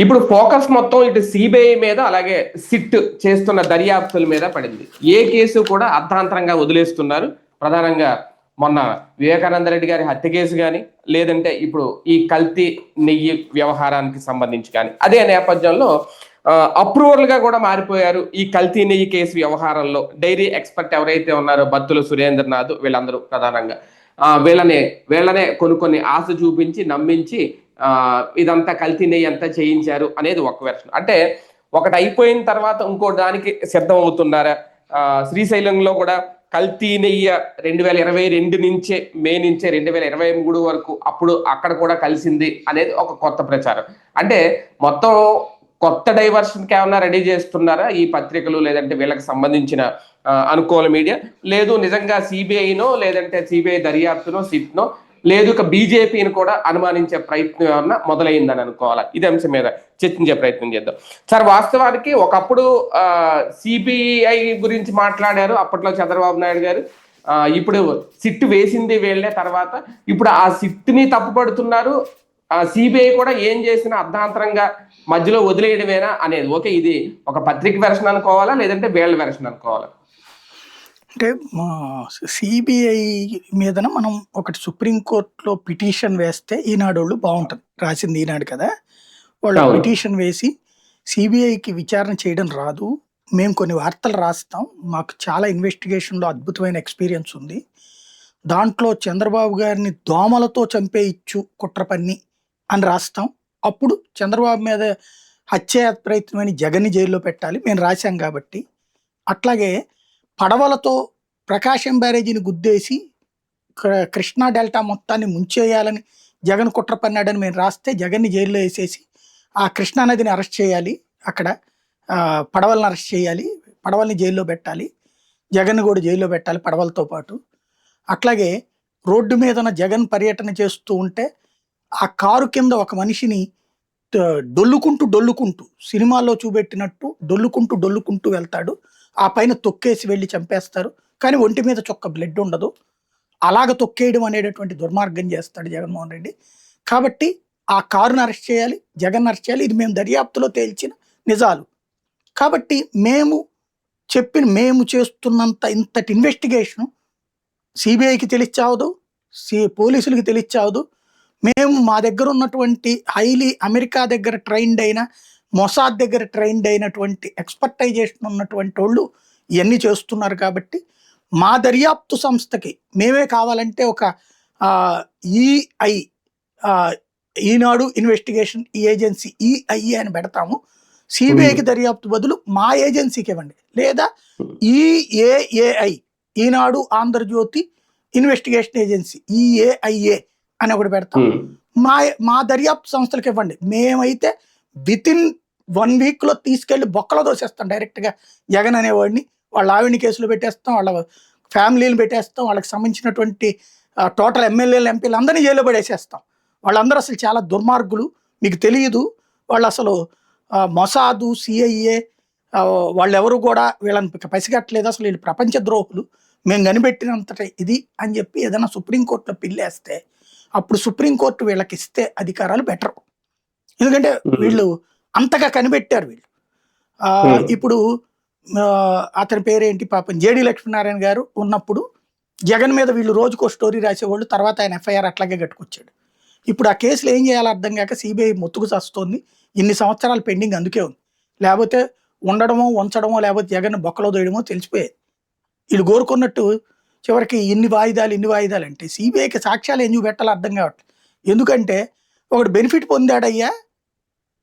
ఇప్పుడు ఫోకస్ మొత్తం ఇటు సిబిఐ మీద అలాగే సిట్ చేస్తున్న దర్యాప్తుల మీద పడింది. ఏ కేసు కూడా అర్ధాంతరంగా వదిలేస్తున్నారు. ప్రధానంగా మొన్న వివేకానంద రెడ్డి గారి హత్య కేసు కానీ, లేదంటే ఇప్పుడు ఈ కల్తీ నెయ్యి వ్యవహారానికి సంబంధించి కానీ, అదే నేపథ్యంలో అప్రూవల్ గా కూడా మారిపోయారు ఈ కల్తీ నెయ్యి కేసు వ్యవహారంలో. డైరీ ఎక్స్పర్ట్ ఎవరైతే ఉన్నారో బత్తుల సురేంద్రనాథ్ వీళ్ళందరూ ప్రధానంగా వీళ్ళనే కొన్ని ఆశ చూపించి నమ్మించి ఇదంతా కల్తీ నెయ్యి అంతా చేయించారు అనేది ఒక వెర్షన్. అంటే ఒకటి అయిపోయిన తర్వాత ఇంకో దానికి సిద్ధం అవుతున్నారా? శ్రీశైలంలో కూడా కల్తీ నెయ్యి 2022 నుంచే మే నుంచే 2023 వరకు అప్పుడు అక్కడ కూడా కలిసింది అనేది ఒక కొత్త ప్రచారం. అంటే మొత్తం కొత్త డైవర్షన్కి ఏమన్నా రెడీ చేస్తున్నారా ఈ పత్రికలు, లేదంటే వీళ్ళకి సంబంధించిన అనుకూల మీడియా? లేదు నిజంగా సిబిఐనో లేదంటే సిబిఐ దర్యాప్తునో సిట్నో లేదు ఇక బీజేపీని కూడా అనుమానించే ప్రయత్నం ఏమన్నా మొదలైందని అనుకోవాలా? ఇదే అంశం మీద చర్చించే ప్రయత్నం చేద్దాం సార్. వాస్తవానికి ఒకప్పుడు సిబిఐ గురించి మాట్లాడారు అప్పట్లో చంద్రబాబు నాయుడు గారు. ఇప్పుడు సిట్ వేసింది వీళ్ళే. తర్వాత ఇప్పుడు ఆ సిట్ని తప్పుపడుతున్నారు. సిబిఐ కూడా ఏం చేసినా అర్ధాంతరంగా మధ్యలో వదిలేయడమేనా అనేది. ఓకే, ఇది ఒక పత్రిక వెర్షన్ అనుకోవాలా లేదంటే వీళ్ళ వెర్షన్ అనుకోవాలా? అంటే సిబిఐ మీదన మనం ఒకటి సుప్రీంకోర్టులో పిటిషన్ వేస్తే ఈనాడు వాళ్ళు బాగుంటుంది, రాసింది ఈనాడు కదా, వాళ్ళు పిటిషన్ వేసి సిబిఐకి విచారణ చేయడం రాదు, మేము కొన్ని వార్తలు రాస్తాం, మాకు చాలా ఇన్వెస్టిగేషన్లో అద్భుతమైన ఎక్స్పీరియన్స్ ఉంది, దాంట్లో చంద్రబాబు గారిని దోమలతో చంపేయచ్చు కుట్ర పన్ని అని రాస్తాం, అప్పుడు చంద్రబాబు మీద హత్య ప్రయత్నమైన జగన్ని జైల్లో పెట్టాలి, మేము రాశాం కాబట్టి. అట్లాగే పడవలతో ప్రకాశం బ్యారేజీని గుద్దేసి కృష్ణా డెల్టా మొత్తాన్ని ముంచేయాలని జగన్ కుట్ర పన్నాడని మేము రాస్తే జగన్ని జైల్లో వేసేసి ఆ కృష్ణా నదిని అరెస్ట్ చేయాలి, అక్కడ పడవలను అరెస్ట్ చేయాలి, పడవల్ని జైల్లో పెట్టాలి, జగన్ కూడా జైల్లో పెట్టాలి పడవలతో పాటు. అట్లాగే రోడ్డు మీదన జగన్ పర్యటన చేస్తూ ఉంటే ఆ కారు కింద ఒక మనిషిని డొల్లుకుంటూ సినిమాల్లో చూపెట్టినట్టు డొల్లుకుంటూ వెళ్తాడు, ఆ పైన తొక్కేసి వెళ్ళి చంపేస్తారు, కానీ ఒంటి మీద చొక్క బ్లడ్ ఉండదు, అలాగ తొక్కేయడం అనేటటువంటి దుర్మార్గం చేస్తాడు జగన్మోహన్ రెడ్డి. కాబట్టి ఆ కారును అరెస్ట్ చేయాలి, జగన్ అరెస్ట్ చేయాలి, ఇది మేము దర్యాప్తులో తేల్చిన నిజాలు. కాబట్టి మేము చేస్తున్నంత ఇంతటి ఇన్వెస్టిగేషను సిబిఐకి తెలియచావదు, పోలీసులకి తెలియచావదు, మేము మా దగ్గర ఉన్నటువంటి అమెరికా దగ్గర ట్రైన్డ్ అయిన మొసాద్ దగ్గర ట్రైన్డ్ అయినటువంటి ఎక్స్పర్టైజేషన్ ఉన్నటువంటి వాళ్ళు ఇవన్నీ చేస్తున్నారు. కాబట్టి మా దర్యాప్తు సంస్థకి మేమే కావాలంటే ఒక ఈనాడు ఇన్వెస్టిగేషన్ ఏజెన్సీ ఈఐఏ అని పెడతాము, సిబిఐకి దర్యాప్తు బదులు మా ఏజెన్సీకి ఇవ్వండి, లేదా ఈఏఐ ఈనాడు ఆంధ్రజ్యోతి ఇన్వెస్టిగేషన్ ఏజెన్సీ ఈఏఐఏ అని ఒకటి పెడతాం, మా దర్యాప్తు సంస్థలకు ఇవ్వండి, మేమైతే వితిన్ 1 వీక్లో తీసుకెళ్లి బొక్కలో దోసేస్తాం డైరెక్ట్గా జగన్ అనేవాడిని, వాళ్ళ ఆవిడని కేసులో పెట్టేస్తాం, వాళ్ళ ఫ్యామిలీని పెట్టేస్తాం, వాళ్ళకి సంబంధించినటువంటి టోటల్ ఎమ్మెల్యేలు ఎంపీలు అందరినీ జైల్లో పడేసేస్తాం. వాళ్ళందరూ అసలు చాలా దుర్మార్గులు, మీకు తెలియదు, వాళ్ళు అసలు మొసాదు సిఐఏ వాళ్ళు ఎవరు కూడా వీళ్ళని పసిగట్టలేదు, అసలు వీళ్ళు ప్రపంచ ద్రోహులు, మేము కనిపెట్టినంతట ఇది అని చెప్పి ఏదైనా సుప్రీంకోర్టులో పిల్లేస్తే అప్పుడు సుప్రీంకోర్టు వీళ్ళకి ఇస్తే అధికారాలు బెటర్. ఎందుకంటే వీళ్ళు అంతగా కనిపెట్టారు వీళ్ళు. ఇప్పుడు అతని పేరేంటి పాపం జేడి లక్ష్మీనారాయణ గారు ఉన్నప్పుడు జగన్ మీద వీళ్ళు రోజుకో స్టోరీ రాసేవాళ్ళు, తర్వాత ఆయన ఎఫ్ఐఆర్ అట్లాగే కట్టుకొచ్చాడు. ఇప్పుడు ఆ కేసులు ఏం చేయాలో అర్థం కాక సిబిఐ మొత్తుకు చస్తుంది, ఇన్ని సంవత్సరాలు పెండింగ్ అందుకే ఉంది, లేకపోతే ఉండడమో ఉంచడమో లేకపోతే జగన్ బొక్కలో దోయడమో తెలిసిపోయేది. వీళ్ళు కోరుకున్నట్టు చివరికి ఇన్ని వాయిదాలు అంటే సిబిఐకి సాక్ష్యాలు ఏం చూపెట్టాలో అర్థం కావట్లేదు. ఎందుకంటే ఒకడు బెనిఫిట్ పొందాడయ్యా,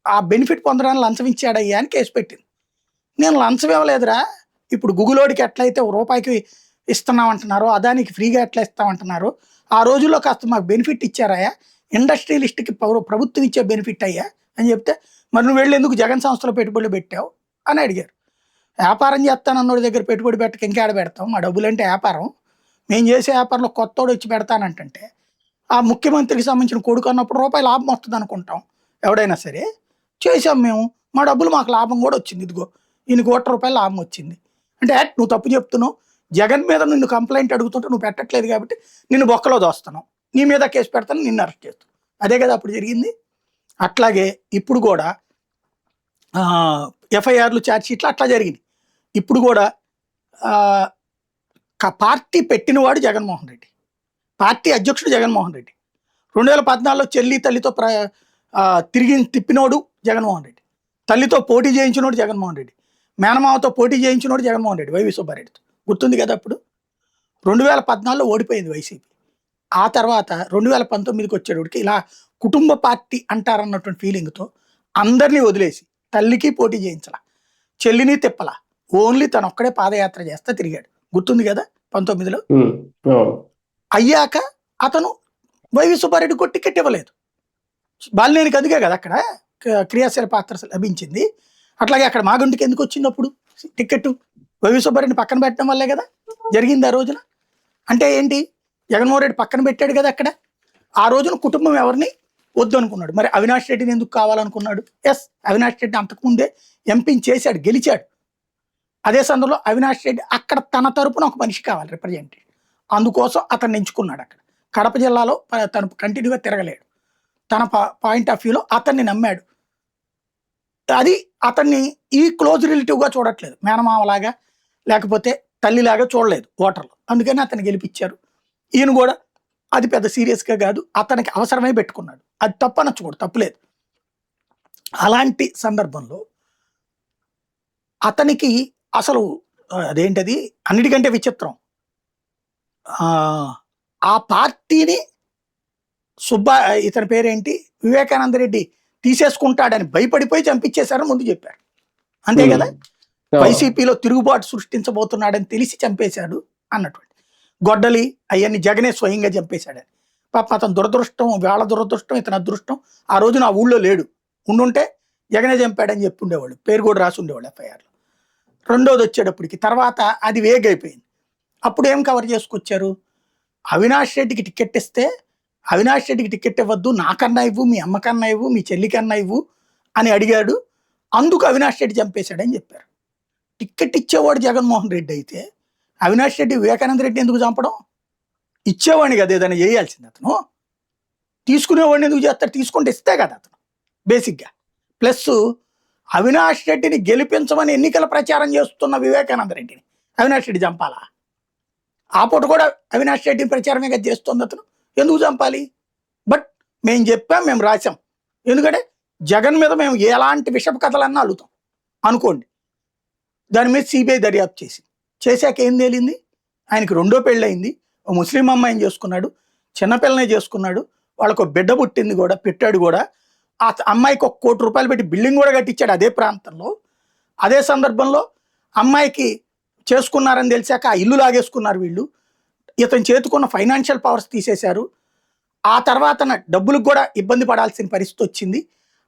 ఆ బెనిఫిట్ పొందడానికి లంచం ఇచ్చాడయ్యా అని కేసు పెట్టింది. నేను లంచం ఇవ్వలేదురా, ఇప్పుడు గుగులోడికి ఎట్లయితే ₹1 ఇస్తున్నామంటున్నారో అదానికి ఫ్రీగా ఎట్లా ఇస్తామంటున్నారో ఆ రోజుల్లో కాస్త మాకు బెనిఫిట్ ఇచ్చారయ్యా, ఇండస్ట్రియలిస్ట్కి ప్రభుత్వం ఇచ్చే బెనిఫిట్ అయ్యా అని చెప్తే, మరి నువ్వు వెళ్ళి ఎందుకు జగన్ సంస్థలో పెట్టుబడులు పెట్టావు అని అడిగారు. వ్యాపారం చేస్తానన్నోడి దగ్గర పెట్టుబడి పెట్టక ఇంకేడ పెడతాం, మా డబ్బులంటే వ్యాపారం, మేము చేసే వ్యాపారంలో కొత్తోడు వచ్చి పెడతానంటే ఆ ముఖ్యమంత్రికి సంబంధించిన కొడుకు అన్నప్పుడు రూపాయి లాభం వస్తుంది అనుకుంటాం ఎవడైనా సరే. చేసాం మేము, మా డబ్బులు మాకు లాభం కూడా వచ్చింది, ఇదిగో ఈయన ₹1 లాభం వచ్చింది అంటే నువ్వు తప్పు చెప్తున్నావు, జగన్ మీద నిన్ను కంప్లైంట్ అడుగుతుంటే నువ్వు పెట్టట్లేదు కాబట్టి నిన్ను బొక్కలో దోస్తున్నావు, నీ మీద కేసు పెడతాను, నిన్ను అరెస్ట్ చేస్తాను, అదే కదా అప్పుడు జరిగింది. అట్లాగే ఇప్పుడు కూడా ఎఫ్ఐఆర్లు ఛార్జ్ షీట్లు అట్లా జరిగింది. ఇప్పుడు కూడా ఆ, పార్టీ పెట్టినవాడు జగన్మోహన్ రెడ్డి, పార్టీ అధ్యక్షుడు జగన్మోహన్ రెడ్డి. 2014లో చెల్లి తల్లితో తిప్పినోడు జగన్మోహన్ రెడ్డి, తల్లితో పోటీ చేయించినోడు జగన్మోహన్ రెడ్డి, మేనమామతో పోటీ చేయించినోడు జగన్మోహన్ రెడ్డి వైవి సుబ్బారెడ్డితో. గుర్తుంది కదా? అప్పుడు 2014లో ఓడిపోయింది వైసీపీ. ఆ తర్వాత 2019కి వచ్చేటోడికి ఇలా కుటుంబ పార్టీ అంటారన్నటువంటి ఫీలింగ్తో అందరినీ వదిలేసి తల్లికి పోటీ చేయించాల, చెల్లిని తిప్పల, ఓన్లీ తను ఒక్కడే పాదయాత్ర చేస్తా తిరిగాడు. గుర్తుంది కదా 19లో? అయ్యాక అతను వైవి సుబ్బారెడ్డికి టికెట్ ఇవ్వలేదు. బాలినేనికి అందుకే కదా అక్కడ క్రియాశీల పాత్ర లభించింది. అట్లాగే అక్కడ మాగుంటికి ఎందుకు వచ్చింది అప్పుడు టికెట్? వైవి సుబ్బారెడ్డిని పక్కన పెట్టడం వల్లే కదా జరిగింది ఆ రోజున. అంటే ఏంటి, జగన్మోహన్ రెడ్డి పక్కన పెట్టాడు కదా అక్కడ. ఆ రోజున కుటుంబం ఎవరిని వద్దు అనుకున్నాడు. మరి అవినాష్ రెడ్డిని ఎందుకు కావాలనుకున్నాడు? ఎస్, అవినాష్ రెడ్డి అంతకుముందే ఎంపీని చేశాడు, గెలిచాడు. అదే సందర్భంలో అవినాష్ రెడ్డి అక్కడ తన తరపున ఒక మనిషి కావాలి, రిప్రజెంటేటివ్. అందుకోసం అతన్ని ఎంచుకున్నాడు. అక్కడ కడప జిల్లాలో తను కంటిన్యూగా తిరగలేడు. తన పాయింట్ ఆఫ్ వ్యూలో అతన్ని నమ్మాడు. అది అతన్ని ఈ క్లోజ్ రిలేటివ్గా చూడట్లేదు, మేనమామలాగా లేకపోతే తల్లిలాగా చూడలేదు ఓటర్లు. అందుకని అతన్ని గెలిపించారు. ఈయన కూడా అది పెద్ద సీరియస్గా కాదు, అతనికి అవసరమై పెట్టుకున్నాడు. అది తప్పనొచ్చకూడదు, తప్పులేదు. అలాంటి సందర్భంలో అతనికి అసలు అదేంటది అన్నిటికంటే విచిత్రం, ఆ పార్టీని ఇతని పేరేంటి వివేకానంద రెడ్డి తీసేసుకుంటాడని భయపడిపోయి చంపించేశారని ముందు చెప్పారు. అంతే కదా? వైసీపీలో తిరుగుబాటు సృష్టించబోతున్నాడని తెలిసి చంపేశాడు అన్నటువంటి గొడ్డలి అవన్నీ జగనే స్వయంగా చంపేశాడని. పాప అతను దురదృష్టం, వాళ్ళ దురదృష్టం, ఇతని అదృష్టం. ఆ రోజున ఆ ఊళ్ళో లేడు, ఉండుంటే జగనే చంపాడని చెప్పి ఉండేవాళ్ళు, పేరు కూడా రాసి ఉండేవాళ్ళు ఎఫ్ఐఆర్లో. రెండోది వచ్చేటప్పటికి తర్వాత అది వేగైపోయింది. అప్పుడు ఏం కవర్ చేసుకొచ్చారు? అవినాష్ రెడ్డికి టికెట్ ఇస్తే అవినాష్ రెడ్డికి టికెట్ ఇవ్వద్దు, నాకన్నా ఇవ్వు, మీ అమ్మకన్నా ఇవ్వు, మీ చెల్లికన్నా ఇవ్వు అని అడిగాడు. అందుకు అవినాష్ రెడ్డి చంపేశాడని చెప్పారు. టికెట్ ఇచ్చేవాడు జగన్మోహన్ రెడ్డి అయితే అవినాష్ రెడ్డి వివేకానంద రెడ్డి ఎందుకు చంపడం? ఇచ్చేవాడిని కదా ఏదైనా చేయాల్సింది అతను. తీసుకునేవాడిని ఎందుకు చేస్తాడు? తీసుకుంటే ఇస్తే కదా అతను బేసిక్గా. ప్లస్ అవినాష్ రెడ్డిని గెలిపించమని ఎన్నికల ప్రచారం చేస్తున్న వివేకానంద రెడ్డిని అవినాష్ రెడ్డి చంపాలా? ఆ పూట కూడా అవినాష్ రెడ్డిని ప్రచారమే కదా చేస్తుంది అతను, ఎందుకు చంపాలి? బట్ మేము చెప్పాం, మేము రాసాం. ఎందుకంటే జగన్ మీద మేము ఎలాంటి విషపు కథలన్నా అలుగుతాం అనుకోండి. దాని మీద సిబిఐ దర్యాప్తు చేశాక ఏం తేలింది? ఆయనకి రెండో పెళ్ళయింది, ఓ ముస్లిం అమ్మాయిని చేసుకున్నాడు, చిన్నపిల్లనే చేసుకున్నాడు, వాళ్ళకు బిడ్డ పుట్టింది కూడా, పెట్టాడు కూడా. ఆ అమ్మాయికి ₹1 కోటి పెట్టి బిల్డింగ్ కూడా కట్టించాడు అదే ప్రాంతంలో. అదే సందర్భంలో అమ్మాయికి చేసుకున్నారని తెలిసాక ఆ ఇల్లు లాగేసుకున్నారు వీళ్ళు. ఇతను చేతుకున్న ఫైనాన్షియల్ పవర్స్ తీసేశారు. ఆ తర్వాత డబ్బులకు కూడా ఇబ్బంది పడాల్సిన పరిస్థితి వచ్చింది.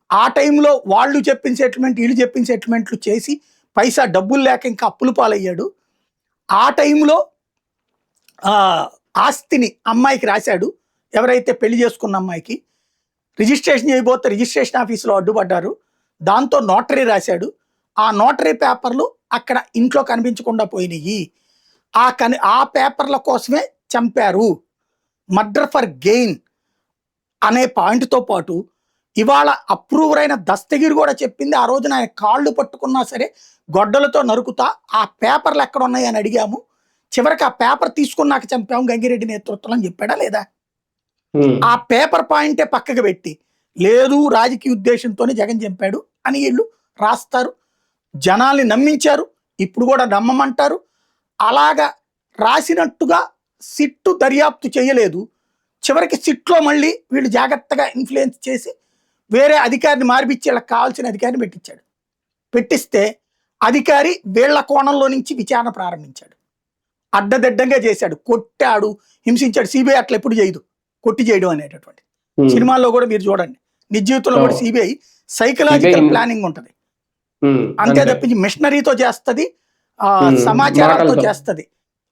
ఆ టైంలో వాళ్ళు చెప్పిన సెటిల్మెంట్, వీళ్ళు చెప్పిన సెటిల్మెంట్లు చేసి పైసా డబ్బులు లేక ఇంకా అప్పులు పాలయ్యాడు. ఆ టైంలో ఆస్తిని అమ్మాయికి రాశాడు. ఎవరైతే పెళ్లి చేసుకున్న అమ్మాయికి రిజిస్ట్రేషన్ చేయబోతే రిజిస్ట్రేషన్ ఆఫీసులో అడ్డుపడ్డారు. దాంతో నోటరీ రాశాడు. ఆ నోటరీ పేపర్లు అక్కడ ఇంట్లో కనిపించకుండా పోయినాయి. ఆ పేపర్ల కోసమే చంపారు. మర్డర్ ఫర్ గెయిన్ అనే పాయింట్తో పాటు ఇవాళ అప్రూవర్ అయిన దస్తగిరి కూడా చెప్పింది, ఆ రోజున ఆయన కాళ్ళు పట్టుకున్నా సరే గొడ్డలతో నరుకుతా, ఆ పేపర్లు ఎక్కడ ఉన్నాయి అని అడిగాము, చివరికి ఆ పేపర్ తీసుకున్నాక చంపాము గంగిరెడ్డి నేతృత్వం అని చెప్పాడా లేదా? ఆ పేపర్ పాయింటే పక్కకు పెట్టి లేదు రాజకీయ ఉద్దేశంతోనే జగన్ చంపాడు అని వీళ్ళు రాస్తారు. జనాల్ని నమ్మించారు, ఇప్పుడు కూడా నమ్మమంటారు. అలాగా రాసినట్టుగా సిట్టు దర్యాప్తు చేయలేదు. చివరికి సిట్లో మళ్ళీ వీళ్ళు జాగ్రత్తగా ఇన్ఫ్లుయెన్స్ చేసి వేరే అధికారిని మార్పిచ్చి వీళ్ళకి కావాల్సిన అధికారిని పెట్టిస్తే అధికారి వీళ్ళ కోణంలో నుంచి విచారణ ప్రారంభించాడు. అడ్డదిడ్డంగా చేశాడు, కొట్టాడు, హింసించాడు. సిబిఐ అట్లా ఎప్పుడు చేయదు, కొట్టి చేయడం అనేటటువంటి. సినిమాల్లో కూడా మీరు చూడండి, నిజ జీవితంలో కూడా సిబిఐ సైకలాజికల్ ప్లానింగ్ ఉంటుంది. అంతే తప్పించి మిషనరీతో చేస్తుంది, సమాచారాలతో చేస్తుంది.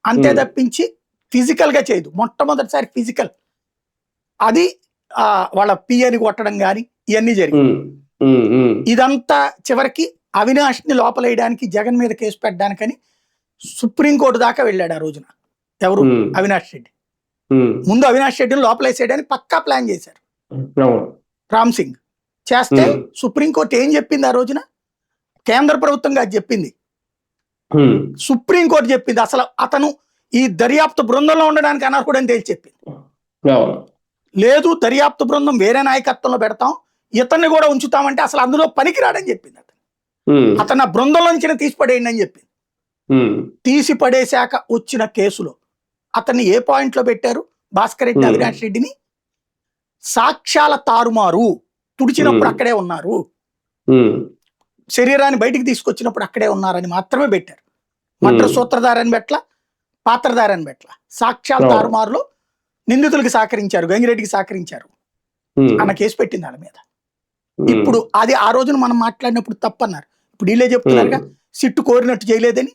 అంతే తప్పించి ఫిజికల్ గా చేయదు. మొట్టమొదటిసారి ఫిజికల్ అది వాళ్ళ పియని కొట్టడం కానీ ఇవన్నీ జరిగింది. ఇదంతా చివరికి అవినాష్ ని లోపలేయడానికి, జగన్ మీద కేసు పెట్టడానికని సుప్రీంకోర్టు దాకా వెళ్ళాడు ఆ రోజున. ఎవరు? అవినాష్ రెడ్డి. ముందు అవినాష్ రెడ్డిని లోపలేసేయడానికి పక్కా ప్లాన్ చేశారు రామ్ సింగ్. చేస్తే సుప్రీంకోర్టు ఏం చెప్పింది ఆ రోజున? కేంద్ర ప్రభుత్వంగా చెప్పింది, ఉమ్, సుప్రీంకోర్టు చెప్పింది. అసలు అతను ఈ దర్యాప్తు బృందంలో ఉండడానికి అనర్హుడని తేల్చి చెప్పింది. అవును. లేదు, దర్యాప్తు బృందం వేరే నాయకత్వంలో పెడతాం, ఇతన్ని కూడా ఉంచుతామంటే అసలు అందులో పనికిరాడని చెప్పింది. ఉమ్, అతను ఆ బృందంలో నుంచి తీసిపడేయండి అని చెప్పింది. ఉమ్, తీసి పడేశాక వచ్చిన కేసులో అతన్ని ఏ పాయింట్ లో పెట్టారు? భాస్కర్ రెడ్డి, Hmm. అవినాష్ రెడ్డిని సాక్ష్యాల తారుమారు, తుడిచినప్పుడు అక్కడే ఉన్నారు, ఉమ్, శరీరాన్ని బయటికి తీసుకొచ్చినప్పుడు అక్కడే ఉన్నారని మాత్రమే పెట్టారు. మర్డర్ సూత్రధారని పెట్ల, పాత్రధారని పెట్ల. సాక్ష్యాల Oh. తారుమారులో నిందితులకి సహకరించారు, గంగిరెడ్డికి సహకరించారు ఉమ్, అన్న కేసు పెట్టింది వాళ్ళ మీద. ఉమ్, ఇప్పుడు అది ఆ రోజున మనం మాట్లాడినప్పుడు తప్పన్నారు. ఇప్పుడు వీళ్ళే చెప్తున్నారుగా సిట్టు కోరినట్టు చేయలేదని,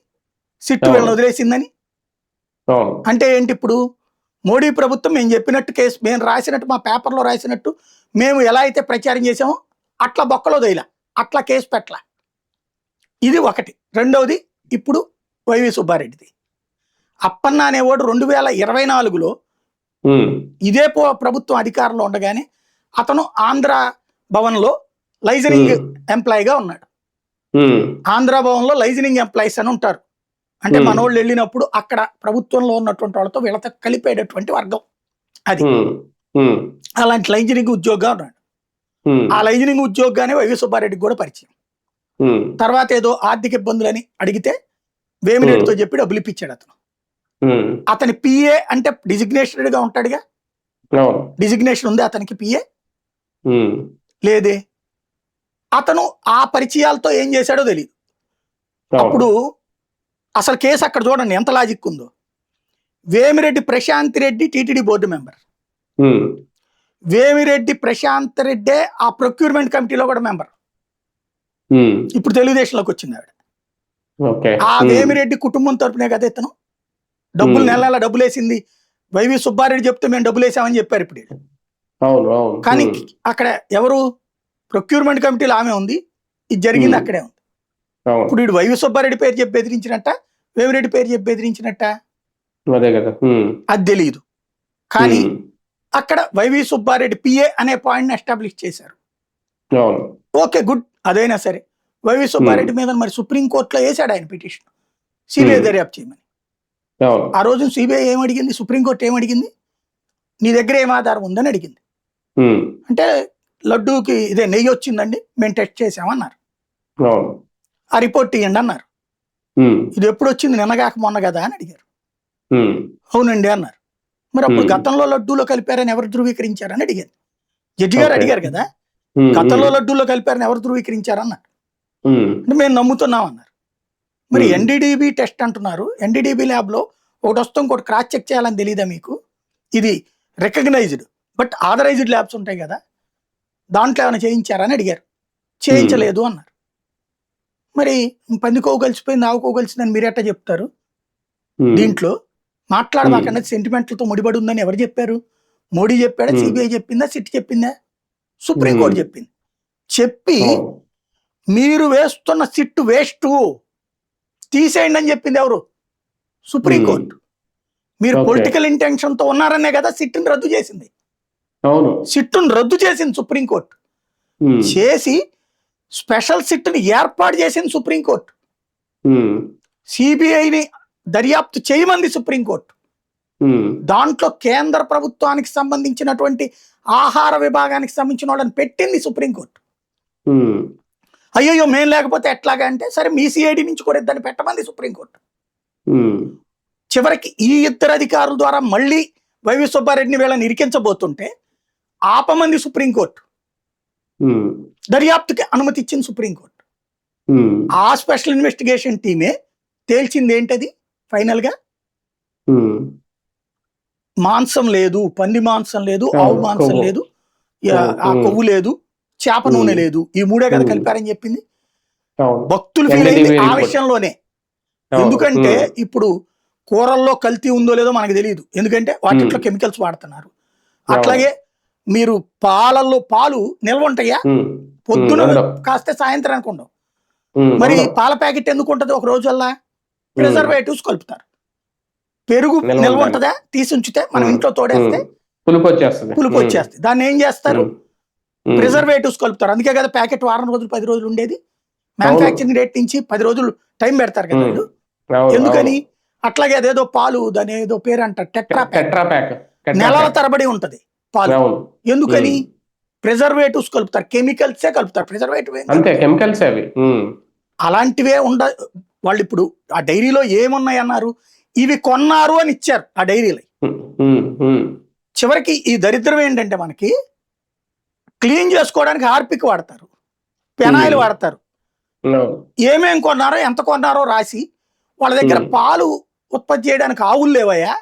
సిట్టు వీళ్ళని వదిలేసిందని. అవును. అంటే ఏంటి? ఇప్పుడు మోడీ ప్రభుత్వం మేము చెప్పినట్టు కేసు, మేము రాసినట్టు, మా పేపర్లో రాసినట్టు మేము ఎలా అయితే ప్రచారం చేసామో అట్లా బొక్కలో దొయ్యలా, అట్లా కేసు పెట్టలా. ఇది ఒకటి. రెండవది, ఇప్పుడు వైవి సుబ్బారెడ్డిది. అప్పన్న అనేవాడు 2024లో ఉమ్, ఇదే ప్రభుత్వం అధికారంలో ఉండగానే అతను ఆంధ్ర భవన్లో లైజనింగ్ ఎంప్లాయీగా ఉన్నాడు. ఉమ్, ఆంధ్ర భవన్లో లైజనింగ్ ఎంప్లాయీస్ అని ఉంటారు. అంటే మనోళ్ళు వెళ్ళినప్పుడు అక్కడ ప్రభుత్వంలో ఉన్నటువంటి వాళ్ళతో వీళ్ళతో కలిపేటటువంటి వర్గం అది. ఉమ్, ఉమ్, అలాంటి లైజనింగ్ ఉద్యోగిగా ఉన్నాడు. ఉమ్, ఆ లైజనింగ్ ఉద్యోగానే వైవి సుబ్బారెడ్డికి కూడా పరిచయం. ఉమ్, తర్వాత ఏదో ఆర్థిక ఇబ్బందులని అడిగితే వేమిరెడ్డితో చెప్పి డబ్బులు ఇప్పించాడు అతను. ఉమ్, అతని పిఏ అంటే డిజిగ్నేషనెడ్ గా ఉంటాడుగా, అవును. డిజిగ్నేషన్ ఉంది అతనికి పిఏ ఉమ్, లేదే. అతను ఆ పరిచయాలతో ఏం చేశాడో తెలియదు. అవును. అప్పుడు అసలు కేసు అక్కడ చూడండి ఎంత లాజిక్ ఉందో. Vemireddy Prashanth Reddy TTD board member, um, Vemireddy Prashanth రెడ్డే ఆ ప్రొక్యూర్మెంట్ కమిటీలో కూడా మెంబర్. ఉమ్, ఇప్పుడు తెలుగుదేశంలోకి వచ్చింది ఆవిడ. ఓకే. ఆ ఉమ్, వేమిరెడ్డి కుటుంబం తరపునే కదా ఇతను డబ్బులు నెల నెల డబ్బులు వేసింది. వైవి సుబ్బారెడ్డి చెప్తే మేము డబ్బులు వేసామని చెప్పారు ఇప్పుడు వీళ్ళు. అవును, అవును. కానీ ఉమ్, అక్కడ ఎవరు ప్రొక్యూర్మెంట్ కమిటీలో ఆమె ఉంది, ఇది జరిగింది అక్కడే ఉంది. అవును. ఇప్పుడు వీడు వైవి సుబ్బారెడ్డి పేరు చెప్పి బెదిరించినట్ట, వేమిరెడ్డి పేరు చెప్పి బెదిరించినట్ట అదే కదా. ఉమ్, అది తెలియదు. కానీ ఉమ్, అక్కడ వైవి సుబ్బారెడ్డి పిఏ అనే పాయింట్ ఎస్టాబ్లిష్ చేశారు. అవును. Okay, good. అదైనా సరే వైవి సుబ్బారెడ్డి మీద మరి సుప్రీంకోర్టులో వేశాడు ఆయన పిటిషన్, సిబిఐ దర్యాప్తు చేయమని. అవును. ఆ రోజు సిబిఐ ఏమడిగింది, సుప్రీంకోర్టు ఏమడిగింది? నీ దగ్గర ఏం ఆధారం ఉందని అడిగింది. ఉమ్, అంటే లడ్డూకి ఇదే నెయ్యి వచ్చిందండి, మేము టెస్ట్ చేసామన్నారు. అవును. ఆ రిపోర్ట్ ఇవ్వండి అన్నారు. ఉమ్, ఇది ఎప్పుడు వచ్చింది, నిన్నగాక మొన్న కదా అని అడిగారు. ఉమ్, అవునండి అన్నారు. మరి అప్పుడు Hmm. గతంలో లడ్డూలో కలిపారని ఎవరు ధృవీకరించారని అడిగారు. జడ్జి గారు Okay. అడిగారు కదా, ఉమ్, గతంలో లడ్డూలో కలిపారని ఎవరు ధృవీకరించారన్నారు. ఉమ్, అంటే మేము నమ్ముతున్నాం అన్నారు. మరి Hmm. ఎన్డీడీబీ టెస్ట్ అంటున్నారు, ఎన్డీడీబీ ల్యాబ్లో ఒకటి వస్తాం, ఇంకోటి క్రాస్ చెక్ చేయాలని తెలియదా మీకు? ఇది రికగ్నైజ్డ్ బట్ ఆథరైజ్డ్ ల్యాబ్స్ ఉంటాయి కదా, దాంట్లో ఏమైనా చేయించారని అడిగారు. చేయించలేదు అన్నారు. మరి పందికోవు కలిసిపోయింది, ఆవుకోవు కలిసిందని మీరు ఎట్టా చెప్తారు? ఉమ్, దీంట్లో మాట్లాడమాకన్నా సెంటిమెంట్లతో ముడిపడి ఉందని ఎవరు చెప్పారు? మోడీ చెప్పాడా, సిబిఐ చెప్పిందా, సిట్ చెప్పిందా, సుప్రీంకోర్టు చెప్పింది. చెప్పి అవును. మీరు వేస్తున్న సిట్ వేస్ట్ తీసేయండి అని చెప్పింది ఎవరు? సుప్రీంకోర్టు. మీరు Okay. పొలిటికల్ ఇంటెన్షన్ తో ఉన్నారనే కదా సిట్ని రద్దు చేసింది. అవును. సిట్ను రద్దు చేసింది సుప్రీంకోర్టు. ఉమ్, చేసి స్పెషల్ సిట్ని ఏర్పాటు చేసింది సుప్రీంకోర్టు. ఉమ్, సిబిఐని దర్యాప్తు చేయమంది సుప్రీంకోర్టు. ఉమ్, దాంట్లో కేంద్ర ప్రభుత్వానికి సంబంధించినటువంటి ఆహార విభాగానికి సంబంధించిన వాళ్ళని పెట్టింది సుప్రీంకోర్టు. ఉమ్, అయ్యో మేం లేకపోతే ఎట్లాగా అంటే, సరే మీ సిఐడి నుంచి కూడా ఇద్దరిని పెట్టమంది సుప్రీంకోర్టు. ఉమ్, చివరికి ఈ ఇద్దరు అధికారుల ద్వారా మళ్ళీ వైవి సుబ్బారెడ్డిని వీళ్ళని ఇరికించబోతుంటే ఆపమంది సుప్రీంకోర్టు. ఉమ్, దర్యాప్తుకి అనుమతి ఇచ్చింది సుప్రీంకోర్టు. ఉమ్, ఆ స్పెషల్ ఇన్వెస్టిగేషన్ టీమే తేల్చింది ఏంటది ఫైనల్ గా? ఉమ్, మాంసం లేదు, పంది మాంసం లేదు, ఆవు మాంసం కొవ్వు. లేదు, ఆ కొవ్వు లేదు, చేప నూనె లేదు, ఈ మూడే కదా కలిపారని చెప్పింది. అవును. భక్తులు ఫీల్ అయింది ఆ విషయంలోనే. ఎందుకంటే ఇప్పుడు కూరల్లో కల్తీ ఉందో లేదో మనకు తెలియదు, ఎందుకంటే వాటిలో కెమికల్స్ వాడుతున్నారు. అట్లాగే మీరు పాలు నిల్వ ఉంటాయా? పొద్దున కాస్తే సాయంత్రానికి ఉండవు. మరి పాల ప్యాకెట్ ఎందుకు ఉంటది ఒక రోజు వల్ల? ప్రిజర్వేటివ్స్ కలుపుతారు. పెరుగు నిల్వ ఉంటుందా? తీసి ఉంచితే మనం ఇంట్లో తోడేస్తే పులుపు వచ్చేస్తుంది. దాన్ని ఏం చేస్తారు? ప్రిజర్వేటివ్స్ కలుపుతారు. అందుకే కదా ప్యాకెట్ వారం రోజులు 10 రోజులు ఉండేది. మ్యానుఫ్యాక్చరింగ్ డేట్ నుంచి 10 రోజులు టైం పెడతారు కదా వీళ్ళు. ఎందుకని? అట్లాగే అదేదో పాలు, దాని ఏదో పేరు అంటారు, టెట్రా ప్యాక్, నెలల తరబడి ఉంటది పాలు. ఎందుకని? ప్రిజర్వేటివ్స్ కలుపుతారు, కెమికల్సే కలుపుతారు. ప్రిజర్వేటివ్ అలాంటివే వాళ్ళు ఇప్పుడు ఆ డైరీలో ఏమున్నాయి అన్నారు, ఇవి కొన్నారు అని ఇచ్చారు ఆ డైరీలో. చివరికి ఈ దరిద్రం ఏంటంటే మనకి క్లీన్ చేసుకోవడానికి హార్పిక్ వాడతారు, పెనాయిల్ వాడతారు. ఏమేం కొన్నారో ఎంత కొన్నారో రాసి వాళ్ళ దగ్గర పాలు ఉత్పత్తి చేయడానికి ఆవులు లేవయ్యా,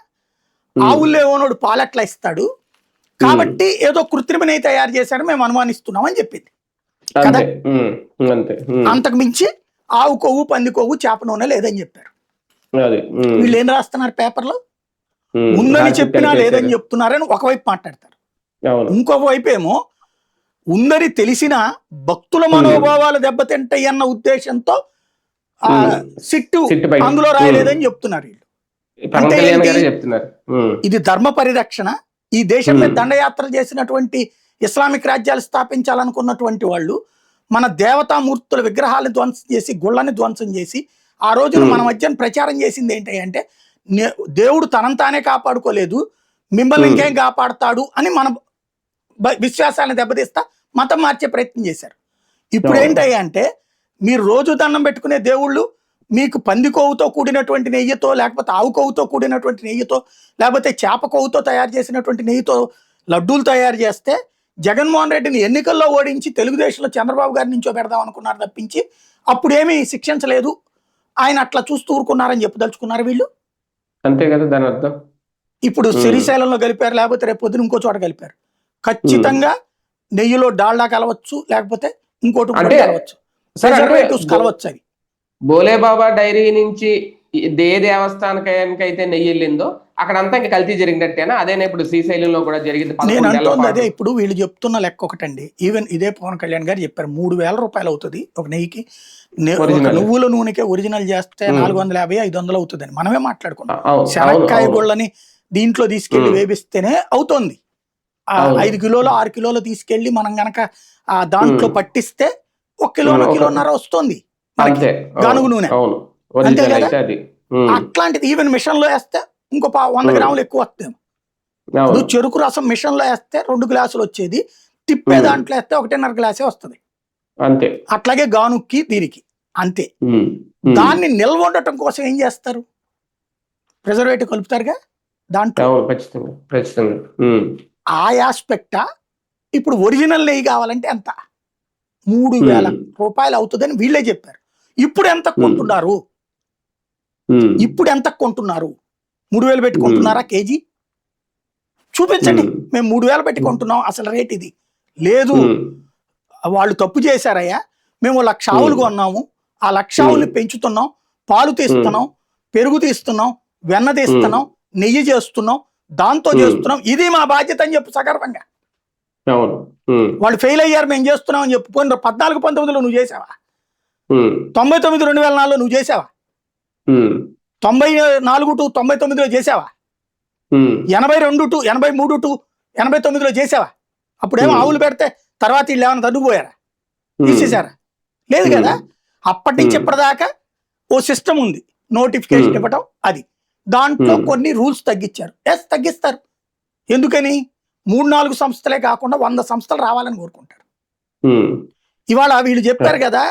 ఆవులు లేవనోడు పాలు ఎట్లా ఇస్తాడు, కాబట్టి ఏదో కృత్రిమ నెయ్యి తయారు చేశాడు మేము అనుమానిస్తున్నాం అని చెప్పింది కదా. అంతకు మించి ఆవు కొవ్వు, పంది కొవ్వు, చేప నూనె లేదని చెప్పారు. వీళ్ళు ఏం రాస్తున్నారు పేపర్లో, ఉందని చెప్పినా లేదని చెప్తున్నారని ఒకవైపు మాట్లాడతారు. ఇంకొక వైపు ఏమో ఉందని తెలిసిన భక్తుల మనోభావాలు దెబ్బతింటాయి అన్న ఉద్దేశంతో సిట్టు అందులో రాయలేదని చెప్తున్నారు వీళ్ళు. అంటే ఇది ధర్మ పరిరక్షణ. ఈ దేశం మీద దండయాత్ర చేసినటువంటి ఇస్లామిక్ రాజ్యాలు స్థాపించాలనుకున్నటువంటి వాళ్ళు మన దేవతామూర్తుల విగ్రహాలను ధ్వంసం చేసి, గుళ్ళని ధ్వంసం చేసి, ఆ రోజున మన మధ్యన ప్రచారం చేసింది ఏంటి అంటే దేవుడు తనంతానే కాపాడుకోలేదు, మిమ్మల్ని ఇంకేం కాపాడుతాడు అని మన విశ్వాసాలను దెబ్బతీస్తా మతం మార్చే ప్రయత్నం చేశారు. ఇప్పుడు ఏంటయ్యా అంటే మీరు రోజు దండం పెట్టుకునే దేవుళ్ళు మీకు పంది కొవ్వుతో కూడినటువంటి నెయ్యితో, లేకపోతే ఆవు కొవ్వుతో కూడినటువంటి నెయ్యితో, లేకపోతే చేప కొవ్వుతో తయారు చేసినటువంటి నెయ్యితో లడ్డూలు తయారు చేస్తే జగన్మోహన్ రెడ్డిని ఎన్నికల్లో ఓడించి తెలుగుదేశంలో చంద్రబాబు గారి నుంచో పెడదాం అనుకున్నారు తప్పించి అప్పుడేమీ శిక్షించలేదు, ఆయన అట్లా చూస్తూ ఊరుకున్నారని చెప్పదలుచుకున్నారు వీళ్ళు. అంతే కదా దాని అర్థం. ఇప్పుడు శ్రీశైలంలో కలిపారు, లేకపోతే రేపు పొద్దున ఇంకో చోట కలిపారు. ఖచ్చితంగా నెయ్యిలో డాల్డా కలవచ్చు, లేకపోతే ఇంకోటి కలవచ్చు, కలవచ్చు. అవి బోలేబాబా డైరీ నుంచి ఏ దేవస్థానానికైతే నెయ్యి వెళ్ళిందో అక్కడంతా ఇంకా కల్తీ జరిగినట్టేనా? అదేనా ఇప్పుడు శ్రీశైలంలో కూడా జరిగింది? నేను అంటుంది అదే. ఇప్పుడు వీళ్ళు చెప్తున్న లెక్క ఒకటండి. ఈవెన్ ఇదే పవన్ కళ్యాణ్ గారు చెప్పారు 3,000 రూపాయలు అవుతుంది ఒక నెయ్యికి. నువ్వుల నూనెకే ఒరిజినల్ చేస్తే 450-500 అవుతుందని మనమే మాట్లాడుకున్నాం. శనక్కాయ గుళ్ళని దీంట్లో తీసుకెళ్లి వేపిస్తేనే అవుతోంది. 5 కిలోలు 6 కిలోలు తీసుకెళ్లి మనం గనక దాంట్లో పట్టిస్తే 1 కిలోన్నర వస్తుంది గానుగు నూనె. అంతే కదా? అట్లాంటిది ఈవెన్ మిషన్ లో వేస్తే ఇంకో 100 గ్రాములు ఎక్కువ వస్తుంది. ఇప్పుడు చెరుకు రసం మిషన్ లో వేస్తే 2 గ్లాసులు వచ్చేది, తిప్పే దాంట్లో వేస్తే 1.5 గ్లాసే వస్తుంది. అంతే. అట్లాగే గానుక్కి దీనికి అంతే. దాన్ని నిల్వ ఉండటం కోసం ఏం చేస్తారు? ప్రిజర్వేటివ్ కలుపుతారుగా దాంట్లో. ఆ ఆస్పెక్టా ఇప్పుడు ఒరిజినల్ నెయ్యి కావాలంటే ఎంత? 3,000 రూపాయలు అవుతుందని వీళ్ళే చెప్పారు. ఇప్పుడు ఎంత కొంటున్నారు? ఇప్పుడు ఎంత కొంటున్నారు? 3,000 పెట్టి కొంటున్నారా కేజీ? చూపించండి, మేము 3,000 పెట్టి కొంటున్నాం, అసలు రేట్ ఇది లేదు. వాళ్ళు తప్పు చేశారయ్యా, మేము 1,00,000 ఆవులు కొన్నాము, ఆ 1,00,000 ఆవుల్ని పెంచుతున్నాం, పాలు తీస్తున్నాం, పెరుగు తీస్తున్నాం, వెన్న తీస్తున్నాం, నెయ్యి చేస్తున్నాం, దాంతో చేస్తున్నాం, ఇది మా బాధ్యత అని చెప్పు సగర్వంగా. వాళ్ళు ఫెయిల్ అయ్యారు మేము చేస్తున్నాం అని చెప్పు. 14-19లో నువ్వు చేసావా? 99-2004లో నువ్వు చేసావా? 94-99లో చేసావా? 82-83-89లో చేసావా? అప్పుడేమో ఆవులు పెడితే తర్వాత వీళ్ళు ఏమైనా తగ్గిపోయారా? తీసేసారా? లేదు కదా. అప్పటి నుంచి ఇప్పటిదాకా ఓ సిస్టమ్ ఉంది, నోటిఫికేషన్ ఇవ్వటం, అది దాంట్లో కొన్ని రూల్స్ తగ్గించారు. ఎస్, తగ్గిస్తారు. ఎందుకని? 3-4 సంస్థలే కాకుండా 100 సంస్థలు రావాలని కోరుకుంటారు. ఇవాళ వీళ్ళు చెప్పారు కదా,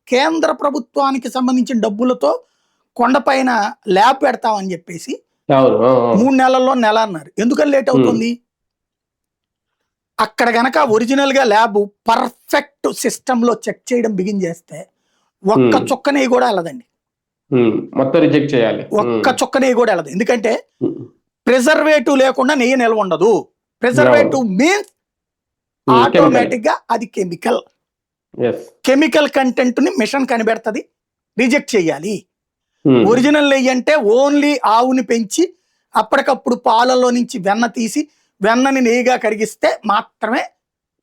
కేంద్ర ప్రభుత్వానికి సంబంధించిన డబ్బులతో కొండపైన ల్యాబ్ పెడతామని చెప్పేసి 3 నెలల్లో నెల అన్నారు. ఎందుకని లేట్ అవుతుంది? అక్కడ గనక ఒరిజినల్ గా ల్యాబ్ పర్ఫెక్ట్ సిస్టమ్ లో చెక్ చేయడం బిగిన్ చేస్తే ఒక్క చుక్క నెయ్యి కూడా వెళ్ళదండి. మొత్తం రిజెక్ట్ చేయాలి. ఒక్క చుక్క నెయ్యి కూడా వెళ్ళదు. ఎందుకంటే ప్రిజర్వేటివ్ లేకుండా నెయ్యి నిల్వ ఉండదు. ప్రిజర్వేటివ్ మీన్స్ ఆటోమేటిక్ గా అది కెమికల్. కెమికల్ కంటెంట్ ని మిషన్ కనిపెడుతుంది, రిజెక్ట్ చేయాలి. ఒరిజినల్ నెయ్యి అంటే ఓన్లీ ఆవుని పెంచి అప్పటికప్పుడు పాలలో నుంచి వెన్న తీసి వెన్నని నెయ్యిగా కరిగిస్తే మాత్రమే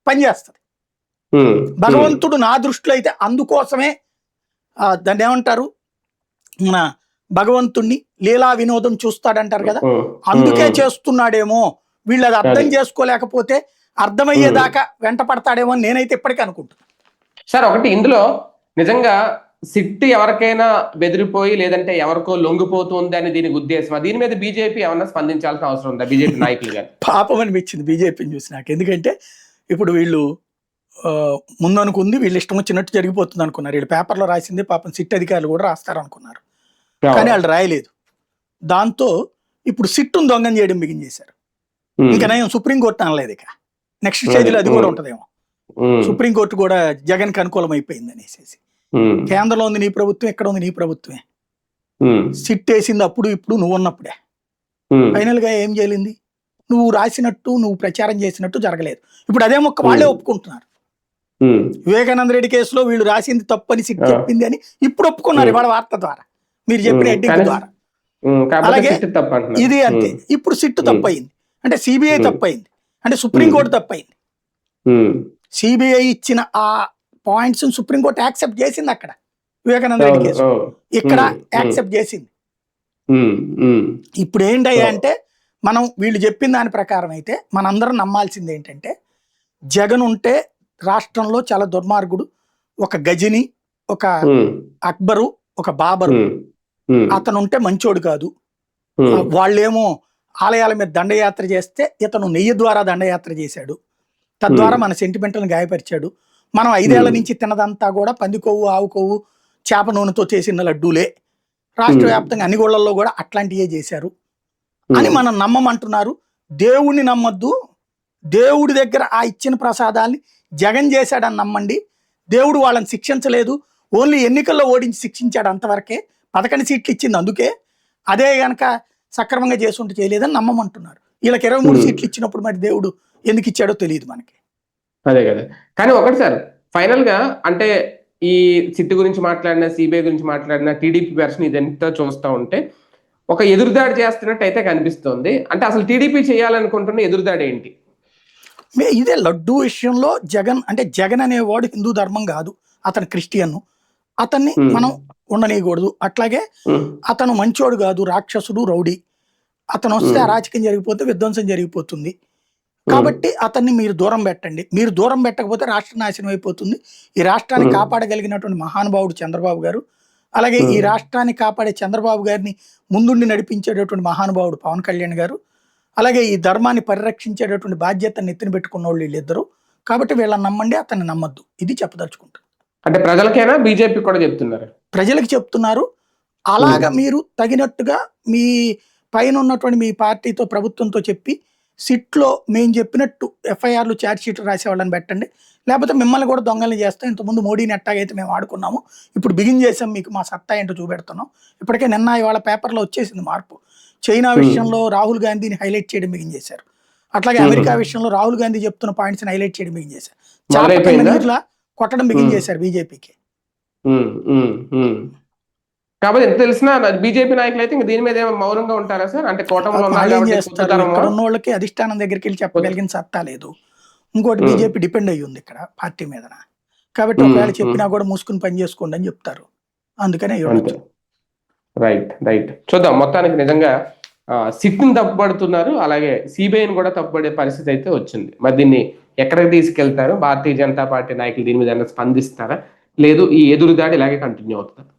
పనిచేస్తుంది. భగవంతుడు నా దృష్టిలో అయితే అందుకోసమే దాన్ని ఏమంటారు, మన భగవంతుణ్ణి లీలా వినోదం చూస్తాడంటారు కదా, అందుకే చేస్తున్నాడేమో. వీళ్ళు అది అర్థం చేసుకోలేకపోతే అర్థమయ్యేదాకా వెంట పడతాడేమో అని నేనైతే ఇప్పటికీ అనుకుంటున్నాను. సార్ ఒకటి ఇందులో నిజంగా సిట్ ఎవరికైనా బెదిరిపోయి లేదంటే ఎవరికో లొంగిపోతుంది అని దీనికి ఉద్దేశం. దీని మీద బీజేపీ ఏమన్నా స్పందించాల్సిన అవసరం ఉందా, బీజేపీ నాయకులు గాని? పాపం అనిపించింది బీజేపీని చూసి నాకు. ఎందుకంటే ఇప్పుడు వీళ్ళు ముందు అనుకుంది వీళ్ళు ఇష్టం వచ్చినట్టు జరిగిపోతుంది అనుకున్నారు. వీళ్ళు పేపర్లో రాసింది పాపం సిట్ అధికారులు కూడా రాస్తారు అనుకున్నారు, కానీ వాళ్ళు రాయలేదు. దాంతో ఇప్పుడు సిట్టును దొంగం చేయడం బిగించేశారు. ఇంకా నయం సుప్రీంకోర్టు అనలేదు, ఇక నెక్స్ట్ స్టేజ్లో అది కూడా ఉంటదేమో. సుప్రీంకోర్టు కూడా జగన్ కి అనుకూలం అయిపోయింది అనేసి. కేంద్రంలో ఉంది నీ ప్రభుత్వం, ఎక్కడ ఉంది నీ ప్రభుత్వమే. సిట్ వేసింది అప్పుడు ఇప్పుడు నువ్వు ఉన్నప్పుడే. ఫైనల్ గా ఏం చేయలేదు, నువ్వు రాసినట్టు నువ్వు ప్రచారం చేసినట్టు జరగలేదు. ఇప్పుడు అదే మొక్క వాళ్ళే ఒప్పుకుంటున్నారు. వివేకానంద రెడ్డి కేసులో వీళ్ళు రాసింది తప్పని సిట్ చెప్పింది అని ఇప్పుడు ఒప్పుకున్నారు ఇవాళ వార్త ద్వారా, మీరు చెప్పిన హెడ్డింగ్ ద్వారా. అలాగే ఇది అంతే, ఇప్పుడు సిట్ తప్పయింది అంటే సిబిఐ తప్పయింది అంటే సుప్రీంకోర్టు తప్పయింది. సిబిఐ ఇచ్చిన ఆ పాయింట్స్ సుప్రీంకోర్టు యాక్సెప్ట్ చేసింది అక్కడ వివేకానంద రెడ్డి కేసు, ఇక్కడ యాక్సెప్ట్ చేసింది. ఇప్పుడు ఏంటయ్యా అంటే మనం వీళ్ళు చెప్పిన దాని ప్రకారం అయితే మనందరం నమ్మాల్సింది ఏంటంటే జగన్ ఉంటే రాష్ట్రంలో చాలా దుర్మార్గుడు, ఒక గజని, ఒక అక్బరు, ఒక బాబరు, అతను ఉంటే మంచోడు కాదు. వాళ్ళేమో ఆలయాల మీద దండయాత్ర చేస్తే ఇతను నెయ్యి ద్వారా దండయాత్ర చేశాడు, తద్వారా మన సెంటిమెంట్లను గాయపరిచాడు. మనం 5 ఏళ్ల నుంచి తిన్నదంతా కూడా పంది కొవ్వు, ఆవు కొవ్వు, చేప నూనెతో చేసిన లడ్డూలే, రాష్ట్ర వ్యాప్తంగా అన్ని గోళ్లలో కూడా అట్లాంటివే చేశారు అని మనం నమ్మమంటున్నారు. దేవుణ్ణి నమ్మద్దు, దేవుడి దగ్గర ఆ ఇచ్చిన ప్రసాదాల్ని జగన్ చేశాడని నమ్మండి. దేవుడు వాళ్ళని శిక్షించలేదు, ఓన్లీ ఎన్నికల్లో ఓడించి శిక్షించాడు అంతవరకే. 11 సీట్లు ఇచ్చింది అందుకే, అదే గనక సక్రమంగా చేసుకుంటూ చేయలేదని నమ్మమంటున్నారు. వీళ్ళకి 23 సీట్లు ఇచ్చినప్పుడు మరి దేవుడు ఎందుకు ఇచ్చాడో తెలియదు మనకి. అదే కదా. కానీ ఒకటి సార్, ఫైనల్ గా అంటే ఈ సిట్ గురించి మాట్లాడిన, సిబిఐ గురించి మాట్లాడిన, టీడీపీ వెర్షన్ ఇదంతా చూస్తూ ఉంటే ఒక ఎదురుదాడి చేస్తున్నట్టు అయితే కనిపిస్తోంది. అంటే అసలు టీడీపీ చేయాలనుకుంటున్న ఎదురుదాడి ఏంటి? ఇదే లడ్డూ విషయంలో జగన్ అంటే జగన్ అనేవాడు హిందూ ధర్మం కాదు, అతను క్రిస్టియన్, అతన్ని మనం ఉండనీయకూడదు. అట్లాగే అతను మంచోడు కాదు, రాక్షసుడు, రౌడీ. అతను వస్తే అరాచకం జరిగిపోతే విధ్వంసం జరిగిపోతుంది. కాబట్టి అతన్ని మీరు దూరం పెట్టండి. మీరు దూరం పెట్టకపోతే రాష్ట్రం నాశనం అయిపోతుంది. ఈ రాష్ట్రాన్ని కాపాడగలిగినటువంటి మహానుభావుడు చంద్రబాబు గారు, అలాగే ఈ రాష్ట్రాన్ని కాపాడే చంద్రబాబు గారిని ముందుండి నడిపించేటటువంటి మహానుభావుడు పవన్ కళ్యాణ్ గారు, అలాగే ఈ ధర్మాన్ని పరిరక్షించేటటువంటి బాధ్యతను ఎత్తిన పెట్టుకున్న వాళ్ళు వీళ్ళిద్దరు. కాబట్టి వీళ్ళని నమ్మండి, అతన్ని నమ్మద్దు. ఇది చెప్పదలుచుకుంటారు. అంటే ప్రజలకైనా బీజేపీ కూడా చెప్తున్నారు, ప్రజలకు చెప్తున్నారు. అలాగా మీరు తగినట్టుగా మీ పైన ఉన్నటువంటి మీ పార్టీతో, ప్రభుత్వంతో చెప్పి సిట్లో మేము చెప్పినట్టు ఎఫ్ఐఆర్లు, ఛార్జ్ షీట్లు రాసే వాళ్ళని పెట్టండి. లేకపోతే మిమ్మల్ని కూడా దొంగల్ని చేస్తాం. ఇంతకుముందు మోడీని ఎట్టాగైతే మేము ఆడుకున్నాము, ఇప్పుడు బిగిన్ చేసాం, మీకు మా సత్తా ఏంటో చూపెడుతున్నాం. ఇప్పటికే నిన్న ఇవాళ పేపర్లో వచ్చేసింది మార్పు. చైనా విషయంలో రాహుల్ గాంధీని హైలైట్ చేయడం బిగిన్ చేశారు. అట్లాగే అమెరికా విషయంలో రాహుల్ గాంధీ చెప్తున్న పాయింట్స్ హైలైట్ చేయడం బిగిన్ చేశారు. చాలా కొట్టడం బిగిన్ చేశారు బీజేపీకి. కాబట్టి ఎంత తెలిసినా బీజేపీ నాయకులు అయితే దీని మీద మౌనంగా ఉంటారా సార్? అంటే ఇక్కడ ఉన్న వాళ్ళకి అధిష్టానం దగ్గరికి వెళ్ళి చెప్పగలిగిన సత్తా లేదు. ఇంకోటి బీజేపీ డిపెండ్ అయ్యి ఉంది ఇక్కడ పార్టీ మీద. కాబట్టి ఒకవేళ చెప్పినా కూడా మూసుకుని పని చేసుకోండి అని చెప్తారు. అందుకనే రైట్ రైట్ చూద్దాం. మొత్తానికి నిజంగా సిట్ని తప్పుపడుతున్నారు, అలాగే సిబిఐని కూడా తప్పుపడే పరిస్థితి అయితే వచ్చింది. మరి దీన్ని ఎక్కడికి తీసుకెళ్తారు? భారతీయ జనతా పార్టీ నాయకులు దీని మీద స్పందిస్తారా, లేదు ఈ ఎదురుదాడి ఇలాగే కంటిన్యూ అవుతుందా?